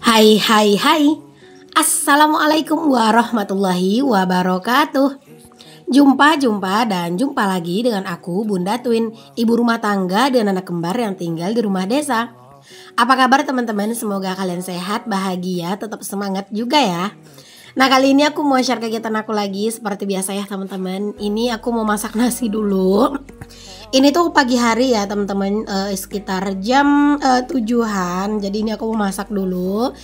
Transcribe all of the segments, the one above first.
Hai hai hai. Assalamualaikum warahmatullahi wabarakatuh. Jumpa lagi dengan aku Bunda Twin, ibu rumah tangga dengan anak kembar yang tinggal di rumah desa. Apa kabar teman-teman? Semoga kalian sehat, bahagia, tetap semangat juga ya. Nah, kali ini aku mau share kegiatan aku lagi seperti biasa ya teman-teman. Ini aku mau masak nasi dulu. Ini tuh pagi hari ya teman-teman, sekitar jam 7-an. Jadi ini aku mau masak dulu.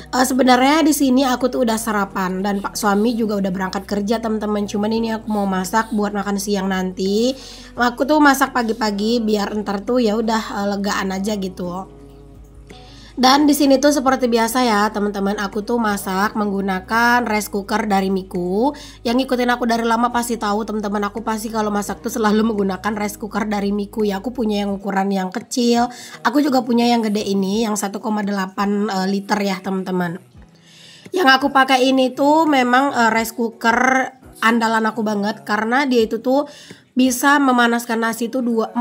Sebenarnya di sini aku tuh udah sarapan dan Pak suami juga udah berangkat kerja teman-teman. Cuman ini aku mau masak buat makan siang nanti. Aku tuh masak pagi-pagi biar ntar tuh ya udah legaan aja gitu. Dan di sini tuh seperti biasa ya teman-teman, aku tuh masak menggunakan rice cooker dari Miku. Yang ngikutin aku dari lama pasti tahu teman-teman, aku pasti kalau masak tuh selalu menggunakan rice cooker dari Miku ya. Aku punya yang ukuran yang kecil, aku juga punya yang gede ini yang 1,8 liter ya teman-teman. Yang aku pakai ini tuh memang rice cooker andalan aku banget karena dia itu tuh bisa memanaskan nasi itu 48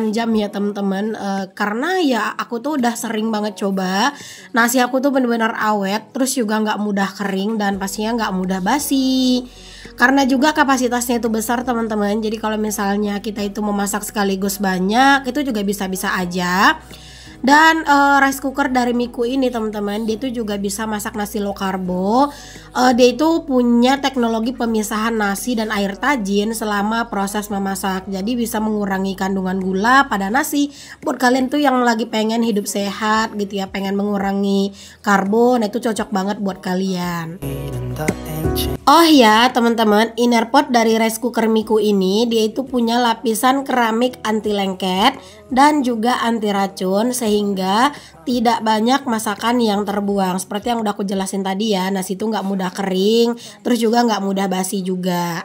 jam ya teman-teman. Karena ya aku tuh udah sering banget coba, nasi aku tuh bener-bener awet, terus juga nggak mudah kering dan pastinya nggak mudah basi. Karena juga kapasitasnya itu besar teman-teman, jadi kalau misalnya kita itu memasak sekaligus banyak itu juga bisa-bisa aja. Dan rice cooker dari Miku ini teman-teman, dia itu juga bisa masak nasi low karbo. Dia itu punya teknologi pemisahan nasi dan air tajin selama proses memasak. Jadi bisa mengurangi kandungan gula pada nasi. Buat kalian tuh yang lagi pengen hidup sehat gitu ya, pengen mengurangi karbo, nah itu cocok banget buat kalian. Oh ya teman-teman, inner pot dari rice cooker Miku ini dia itu punya lapisan keramik anti lengket dan juga anti racun sehingga tidak banyak masakan yang terbuang. Seperti yang udah aku jelasin tadi ya, nasi itu nggak mudah kering, terus juga nggak mudah basi juga.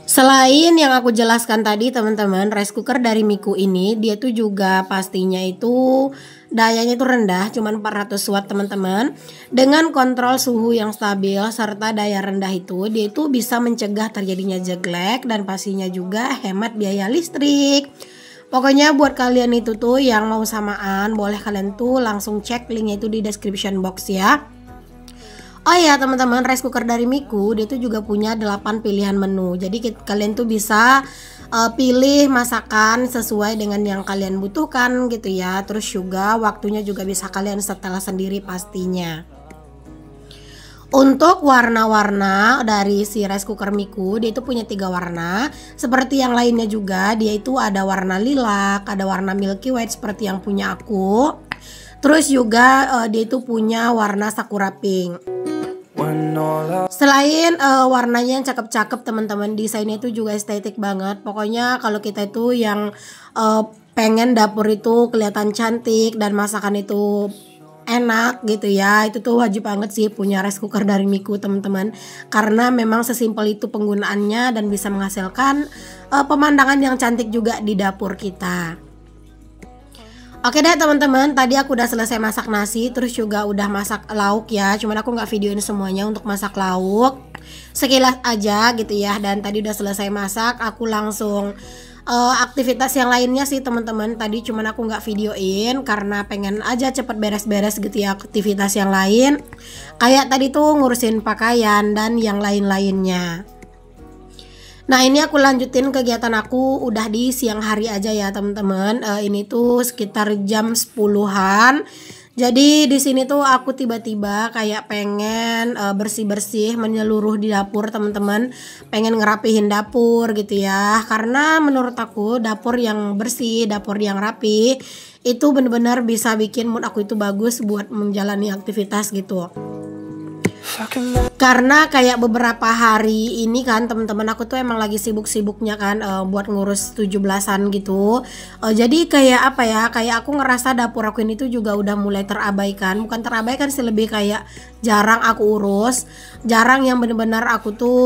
Selain yang aku jelaskan tadi teman-teman, rice cooker dari Miku ini dia tuh juga pastinya itu dayanya itu rendah, cuman 400 watt teman-teman. Dengan kontrol suhu yang stabil serta daya rendah itu, dia itu bisa mencegah terjadinya jeglek dan pastinya juga hemat biaya listrik. Pokoknya buat kalian itu tuh yang mau samaan, boleh kalian tuh langsung cek linknya itu di description box ya. Oh ya teman-teman, rice cooker dari Miku dia tuh juga punya 8 pilihan menu. Jadi kalian tuh bisa pilih masakan sesuai dengan yang kalian butuhkan gitu ya. Terus juga waktunya juga bisa kalian setel sendiri pastinya. Untuk warna-warna dari si rice cooker Miku, dia itu punya 3 warna. Seperti yang lainnya juga, dia itu ada warna lilac, ada warna milky white seperti yang punya aku. Terus juga dia itu punya warna sakura pink. Selain warnanya yang cakep-cakep teman-teman, desainnya itu juga estetik banget. Pokoknya kalau kita itu yang pengen dapur itu kelihatan cantik dan masakan itu enak gitu ya, itu tuh wajib banget sih punya rice cooker dari Miku teman-teman. Karena memang sesimpel itu penggunaannya dan bisa menghasilkan pemandangan yang cantik juga di dapur kita. Oke deh teman-teman, tadi aku udah selesai masak nasi, terus juga udah masak lauk ya. Cuman aku nggak videoin semuanya untuk masak lauk, sekilas aja gitu ya. Dan tadi udah selesai masak, aku langsung aktivitas yang lainnya sih teman-teman. Tadi cuman aku nggak videoin karena pengen aja cepet beres-beres gitu ya aktivitas yang lain. Kayak tadi tuh ngurusin pakaian dan yang lain-lainnya. Nah ini aku lanjutin kegiatan aku udah di siang hari aja ya teman-teman. Ini tuh sekitar jam 10-an. Jadi di sini tuh aku tiba-tiba kayak pengen bersih-bersih menyeluruh di dapur teman-teman. Pengen ngerapihin dapur gitu ya. Karena menurut aku dapur yang bersih, dapur yang rapi itu bener-bener bisa bikin mood aku itu bagus buat menjalani aktivitas gitu. Karena kayak beberapa hari ini kan teman-teman aku tuh emang lagi sibuk-sibuknya kan buat ngurus 17-an gitu. Jadi kayak apa ya, kayak aku ngerasa dapur aku ini tuh juga udah mulai terabaikan. Bukan terabaikan sih, lebih kayak jarang aku urus. Jarang yang bener-bener aku tuh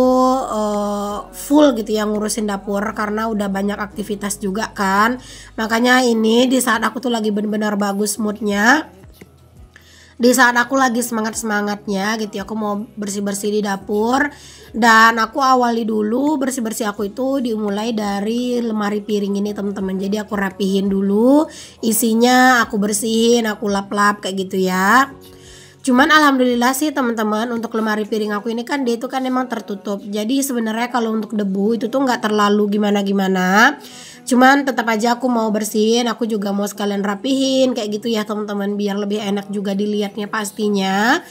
full gitu yang ngurusin dapur karena udah banyak aktivitas juga kan. Makanya ini di saat aku tuh lagi bener-bener bagus moodnya, di saat aku lagi semangat-semangatnya gitu ya, aku mau bersih-bersih di dapur. Dan aku awali dulu bersih-bersih aku itu dimulai dari lemari piring ini teman-teman. Jadi aku rapihin dulu isinya, aku bersihin, aku lap-lap kayak gitu ya. Cuman alhamdulillah sih teman-teman, untuk lemari piring aku ini kan dia itu kan emang tertutup. Jadi sebenarnya kalau untuk debu itu tuh nggak terlalu gimana-gimana. Cuman tetap aja aku mau bersihin, aku juga mau sekalian rapihin kayak gitu ya teman-teman, biar lebih enak juga dilihatnya pastinya.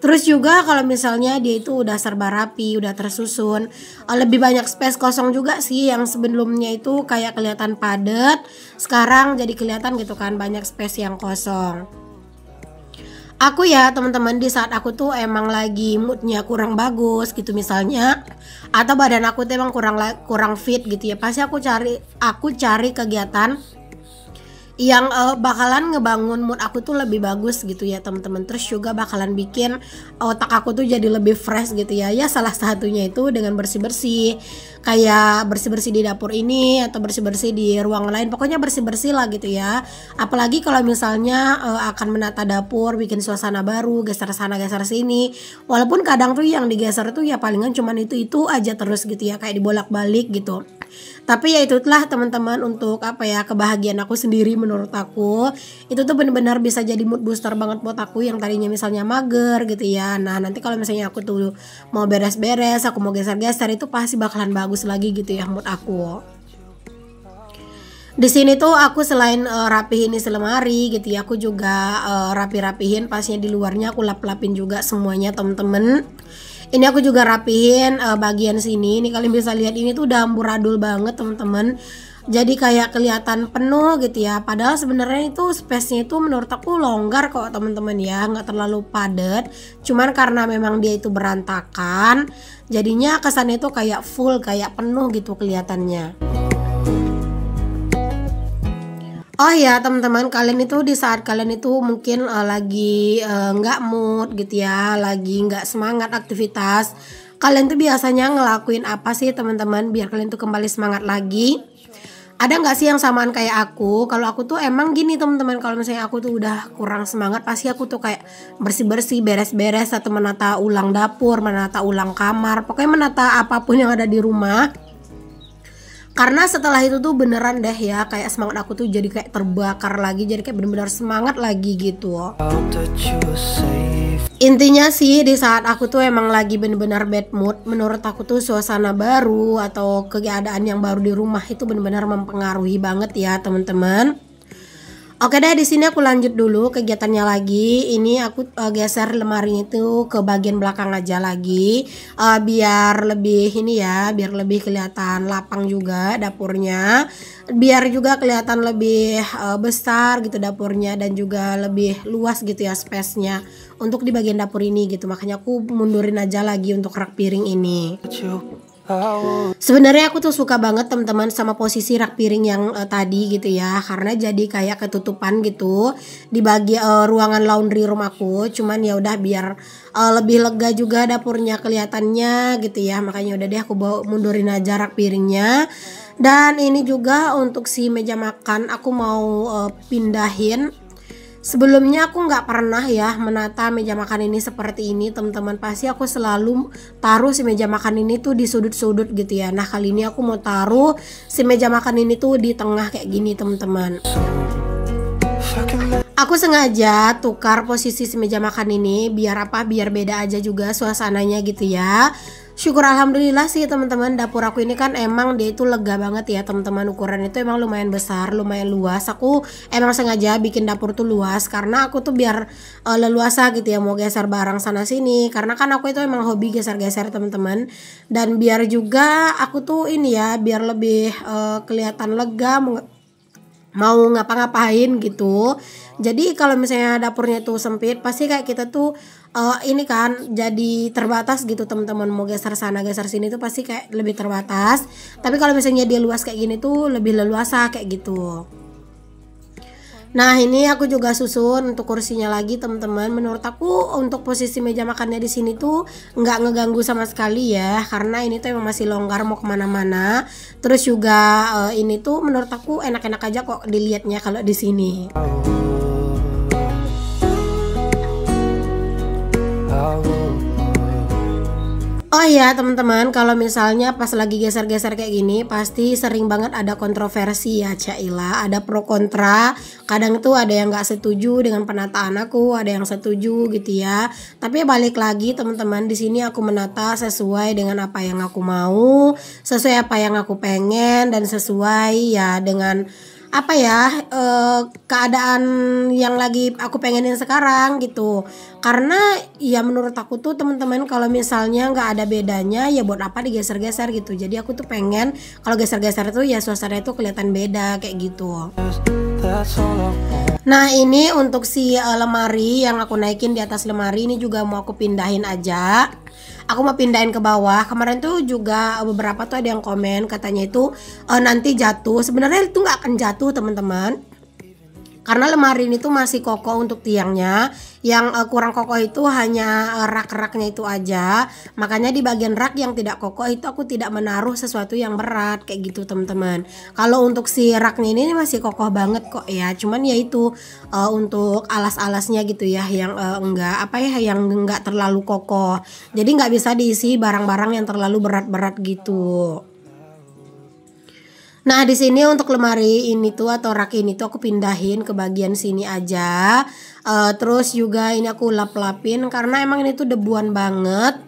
Terus juga kalau misalnya dia itu udah serba rapi, udah tersusun, lebih banyak space kosong juga sih. Yang sebelumnya itu kayak kelihatan padat, sekarang jadi kelihatan gitu kan banyak space yang kosong. Aku ya teman-teman, di saat aku tuh emang lagi moodnya kurang bagus gitu misalnya, atau badan aku tuh emang kurang fit gitu ya, pasti aku cari kegiatan yang bakalan ngebangun mood aku tuh lebih bagus gitu ya teman-teman. Terus juga bakalan bikin otak aku tuh jadi lebih fresh gitu ya. Ya salah satunya itu dengan bersih-bersih, kayak bersih-bersih di dapur ini atau bersih-bersih di ruang lain. Pokoknya bersih-bersih lah gitu ya. Apalagi kalau misalnya akan menata dapur, bikin suasana baru, geser sana geser sini. Walaupun kadang tuh yang digeser tuh ya palingan cuman itu aja terus gitu ya, kayak dibolak-balik gitu. Tapi ya itulah teman-teman, untuk apa ya, kebahagiaan aku sendiri menurut aku itu tuh benar-benar bisa jadi mood booster banget buat aku yang tadinya misalnya mager gitu ya. Nah nanti kalau misalnya aku tuh mau beres-beres, aku mau geser-geser, itu pasti bakalan bagus lagi gitu ya mood aku. Di sini tuh aku selain rapihin isi lemari gitu ya, aku juga rapihin pasnya di luarnya, aku lap-lapin juga semuanya temen-temen. Ini aku juga rapihin bagian sini. Ini kalian bisa lihat ini tuh udah amburadul banget teman-teman. Jadi kayak kelihatan penuh gitu ya. Padahal sebenarnya itu space-nya itu menurut aku longgar kok teman-teman ya, nggak terlalu padat. Cuman karena memang dia itu berantakan, jadinya kesannya itu kayak full, kayak penuh gitu kelihatannya. Oh ya teman-teman, kalian itu di saat kalian itu mungkin lagi nggak mood gitu ya, lagi nggak semangat aktivitas, kalian tuh biasanya ngelakuin apa sih teman-teman biar kalian tuh kembali semangat lagi? Ada nggak sih yang samaan kayak aku? Kalau aku tuh emang gini teman-teman, kalau misalnya aku tuh udah kurang semangat, pasti aku tuh kayak bersih-bersih, beres-beres, atau menata ulang dapur, menata ulang kamar, pokoknya menata apapun yang ada di rumah. Karena setelah itu tuh beneran deh ya, kayak semangat aku tuh jadi kayak terbakar lagi, jadi kayak bener-bener semangat lagi gitu. Intinya sih di saat aku tuh emang lagi bener-bener bad mood, menurut aku tuh suasana baru atau keadaan yang baru di rumah itu bener-bener mempengaruhi banget ya teman-teman. Oke deh, di sini aku lanjut dulu kegiatannya lagi. Ini aku geser lemari itu ke bagian belakang aja lagi, biar lebih ini ya, biar lebih kelihatan lapang juga dapurnya, biar juga kelihatan lebih besar gitu dapurnya, dan juga lebih luas gitu ya space-nya untuk di bagian dapur ini gitu. Makanya aku mundurin aja lagi untuk rak piring ini. Sebenarnya aku tuh suka banget teman-teman sama posisi rak piring yang tadi gitu ya, karena jadi kayak ketutupan gitu di ruangan laundry rumahku. Cuman ya udah biar lebih lega juga dapurnya kelihatannya gitu ya, makanya udah deh aku mundurin aja rak piringnya. Dan ini juga untuk si meja makan aku mau pindahin. Sebelumnya aku nggak pernah ya menata meja makan ini seperti ini teman-teman. Pasti aku selalu taruh si meja makan ini tuh di sudut-sudut gitu ya. Nah kali ini aku mau taruh si meja makan ini tuh di tengah kayak gini teman-teman. Aku sengaja tukar posisi si meja makan ini biar apa? Biar beda aja juga suasananya gitu ya. Syukur alhamdulillah sih teman-teman, dapur aku ini kan emang dia itu lega banget ya teman-teman. Ukuran itu emang lumayan besar, lumayan luas. Aku emang sengaja bikin dapur tuh luas karena aku tuh biar leluasa gitu ya, mau geser barang sana sini. Karena kan aku itu emang hobi geser-geser teman-teman. Dan biar juga aku tuh ini ya, biar lebih kelihatan lega mau ngapa-ngapain gitu. Jadi kalau misalnya dapurnya tuh sempit, pasti kayak kita tuh ini kan jadi terbatas gitu teman-teman. Mau geser sana geser sini tuh pasti kayak lebih terbatas. Tapi kalau misalnya dia luas kayak gini tuh lebih leluasa kayak gitu. Nah ini aku juga susun untuk kursinya lagi teman-teman. Menurut aku untuk posisi meja makannya di sini tuh nggak ngeganggu sama sekali ya, karena ini tuh emang masih longgar mau kemana-mana. Terus juga ini tuh menurut aku enak-enak aja kok dilihatnya kalau di sini. Oh ya teman-teman, kalau misalnya pas lagi geser-geser kayak gini pasti sering banget ada kontroversi ya Caila, ada pro kontra. Kadang tuh ada yang nggak setuju dengan penataan aku, ada yang setuju gitu ya. Tapi balik lagi teman-teman, di sini aku menata sesuai dengan apa yang aku mau, sesuai apa yang aku pengen, dan sesuai ya dengan apa ya keadaan yang lagi aku pengenin sekarang gitu. Karena ya menurut aku tuh teman-teman, kalau misalnya nggak ada bedanya ya buat apa digeser-geser gitu. Jadi aku tuh pengen kalau geser-geser tuh ya suasana itu kelihatan beda kayak gitu. Nah ini untuk si lemari yang aku naikin di atas lemari ini juga mau aku pindahin aja. Aku mau pindahin ke bawah. Kemarin tuh juga beberapa tuh ada yang komen katanya itu nanti jatuh. Sebenarnya itu nggak akan jatuh teman-teman, karena lemari ini tuh masih kokoh untuk tiangnya. Yang kurang kokoh itu hanya rak-raknya itu aja. Makanya di bagian rak yang tidak kokoh itu aku tidak menaruh sesuatu yang berat kayak gitu teman-teman. Kalau untuk si raknya ini masih kokoh banget kok ya. Cuman ya itu untuk alas-alasnya gitu ya yang enggak apa ya, yang enggak terlalu kokoh. Jadi nggak bisa diisi barang-barang yang terlalu berat-berat gitu. Nah di sini untuk lemari ini tuh atau rak ini tuh aku pindahin ke bagian sini aja. Terus juga ini aku lap-lapin karena emang ini tuh debuan banget.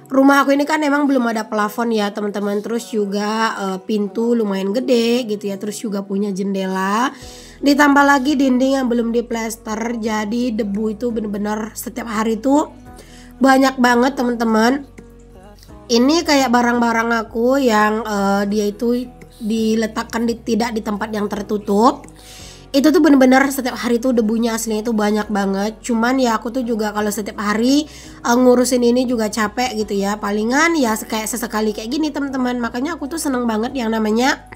Rumah aku ini kan emang belum ada plafon ya teman-teman. Terus juga pintu lumayan gede gitu ya. Terus juga punya jendela. Ditambah lagi dinding yang belum diplester. Jadi debu itu bener-bener setiap hari tuh banyak banget teman-teman. Ini kayak barang-barang aku yang dia itu diletakkan tidak di tempat yang tertutup. Itu tuh bener-bener setiap hari tuh debunya aslinya itu banyak banget. Cuman ya aku tuh juga kalau setiap hari ngurusin ini juga capek gitu ya. Palingan ya kayak sesekali kayak gini teman-teman. Makanya aku tuh seneng banget yang namanya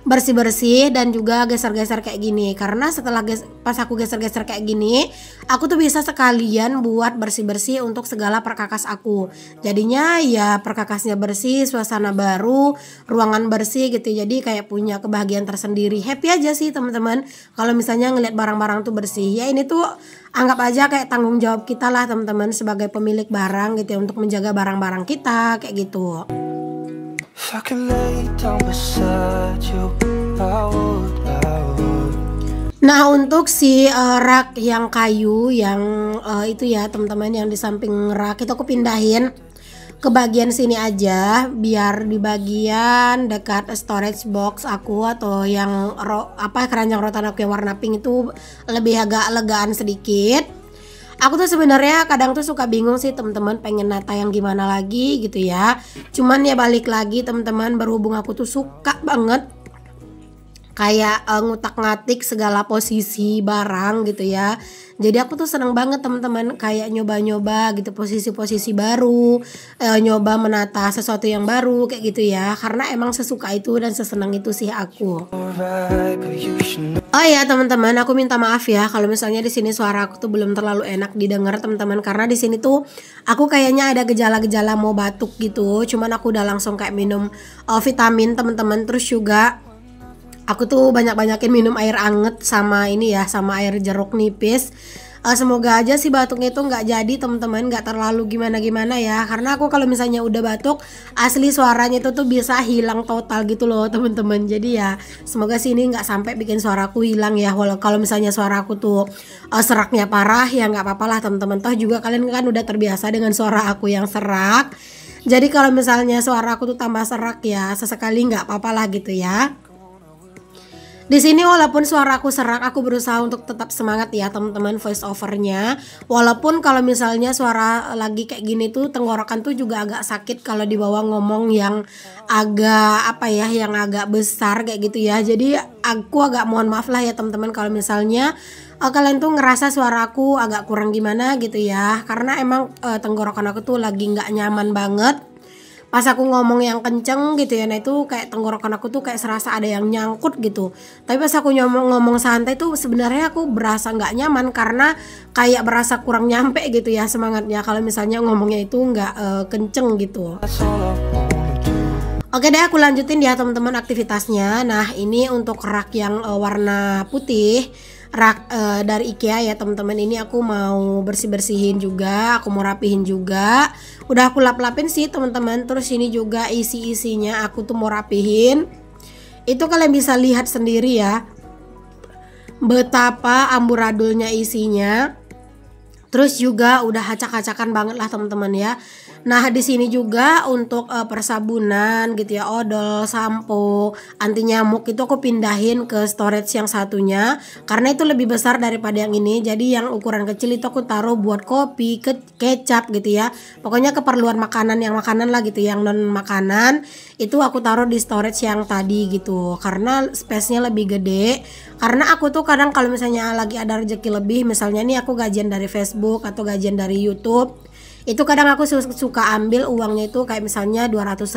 bersih-bersih dan juga geser-geser kayak gini. Karena setelah pas aku geser-geser kayak gini, aku tuh bisa sekalian buat bersih-bersih untuk segala perkakas aku. Jadinya ya perkakasnya bersih, suasana baru, ruangan bersih gitu. Jadi kayak punya kebahagiaan tersendiri. Happy aja sih teman-teman kalau misalnya ngeliat barang-barang tuh bersih. Ya ini tuh anggap aja kayak tanggung jawab kita lah teman-teman sebagai pemilik barang gitu ya, untuk menjaga barang-barang kita kayak gitu. Nah untuk si rak yang kayu yang itu ya teman-teman, yang di samping rak itu aku pindahin ke bagian sini aja, biar di bagian dekat storage box aku atau yang keranjang rotan aku yang warna pink itu lebih agak legaan sedikit. Aku tuh sebenarnya kadang tuh suka bingung sih teman-teman, pengen nata yang gimana lagi gitu ya. Cuman ya balik lagi teman-teman, berhubung aku tuh suka banget kayak ngutak-ngatik segala posisi barang gitu ya. Jadi aku tuh seneng banget teman-teman kayak nyoba-nyoba gitu posisi-posisi baru, nyoba menata sesuatu yang baru kayak gitu ya. Karena emang sesuka itu dan sesenang itu sih aku. Oh ya teman-teman, aku minta maaf ya kalau misalnya di sini suara aku tuh belum terlalu enak didengar teman-teman, karena di sini tuh aku kayaknya ada gejala-gejala mau batuk gitu. Cuman aku udah langsung kayak minum vitamin teman-teman, terus juga aku tuh banyak-banyakin minum air anget sama ini ya, sama air jeruk nipis. Semoga aja sih batuknya itu nggak jadi teman-teman, nggak terlalu gimana-gimana ya. Karena aku kalau misalnya udah batuk, asli suaranya itu tuh bisa hilang total gitu loh teman-teman. Jadi ya semoga sih ini nggak sampai bikin suaraku hilang ya. Walau kalau misalnya suaraku tuh seraknya parah ya nggak apa-apa lah teman-teman. Toh juga kalian kan udah terbiasa dengan suara aku yang serak. Jadi kalau misalnya suara aku tuh tambah serak ya sesekali nggak apa-apa lah gitu ya. Di sini walaupun suara aku serak, aku berusaha untuk tetap semangat ya teman-teman voice overnya. Walaupun kalau misalnya suara lagi kayak gini tuh tenggorokan tuh juga agak sakit kalau dibawa ngomong yang agak apa ya, yang agak besar kayak gitu ya. Jadi aku agak mohon maaf lah ya teman-teman kalau misalnya kalian tuh ngerasa suara aku agak kurang gimana gitu ya. Karena emang tenggorokan aku tuh lagi nggak nyaman banget pas aku ngomong yang kenceng gitu ya. Nah itu kayak tenggorokan aku tuh kayak serasa ada yang nyangkut gitu. Tapi pas aku ngomong santai tuh sebenarnya aku berasa nggak nyaman, karena kayak berasa kurang nyampe gitu ya semangatnya kalau misalnya ngomongnya itu nggak kenceng gitu. Oke deh, aku lanjutin ya teman-teman aktivitasnya. Nah ini untuk rak yang warna putih, rak dari IKEA ya teman-teman. Ini aku mau bersih-bersihin juga, aku mau rapihin juga. Udah aku lap-lapin sih teman-teman. Terus ini juga isi-isinya aku tuh mau rapihin. Itu kalian bisa lihat sendiri ya, betapa amburadulnya isinya. Terus juga udah acak-acakan banget lah teman-teman ya. Nah di sini juga untuk persabunan gitu ya, odol, sampo, anti nyamuk itu aku pindahin ke storage yang satunya karena itu lebih besar daripada yang ini. Jadi yang ukuran kecil itu aku taruh buat kopi, kecap gitu ya. Pokoknya keperluan makanan, yang makanan lah gitu, yang non makanan itu aku taruh di storage yang tadi gitu. Karena space-nya lebih gede. Karena aku tuh kadang kalau misalnya lagi ada rezeki lebih, misalnya nih aku gajian dari Facebook atau gajian dari YouTube, itu kadang aku suka ambil uangnya itu kayak misalnya 200.000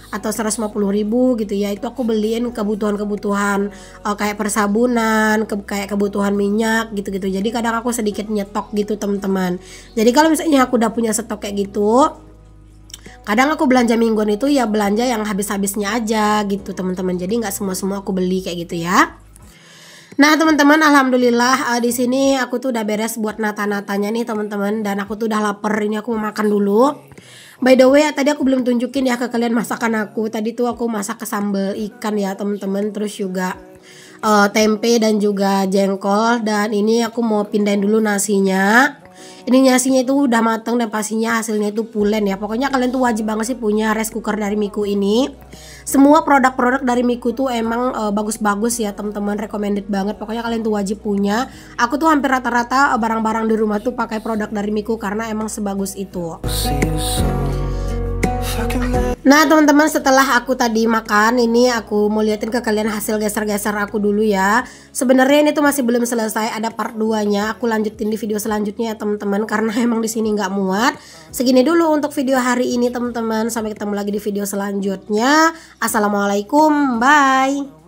atau 150.000 gitu ya. Itu aku beliin kebutuhan-kebutuhan kayak persabunan, kayak kebutuhan minyak gitu-gitu. Jadi kadang aku sedikit nyetok gitu teman-teman. Jadi kalau misalnya aku udah punya stok kayak gitu, kadang aku belanja mingguan itu ya belanja yang habis-habisnya aja gitu teman-teman. Jadi nggak semua aku beli kayak gitu ya. Nah teman-teman, alhamdulillah di sini aku tuh udah beres buat nata-natanya nih teman-teman, dan aku tuh udah lapar. Ini aku mau makan dulu. By the way, tadi aku belum tunjukin ya ke kalian masakan aku. Tadi tuh aku masak ke sambal ikan ya teman-teman, terus juga tempe dan juga jengkol. Dan ini aku mau pindahin dulu nasinya. Ini nasinya itu udah mateng dan pastinya hasilnya itu pulen ya. Pokoknya kalian tuh wajib banget sih punya rice cooker dari Miku ini. Semua produk-produk dari Miku tuh emang bagus-bagus ya teman-teman, recommended banget. Pokoknya kalian tuh wajib punya. Aku tuh hampir rata-rata barang-barang di rumah tuh pakai produk dari Miku karena emang sebagus itu. Nah teman-teman, setelah aku tadi makan, ini aku mau liatin ke kalian hasil geser-geser aku dulu ya. Sebenarnya ini tuh masih belum selesai, ada part 2-nya. Aku lanjutin di video selanjutnya ya teman-teman, karena emang di sini nggak muat. Segini dulu untuk video hari ini teman-teman. Sampai ketemu lagi di video selanjutnya. Assalamualaikum, bye.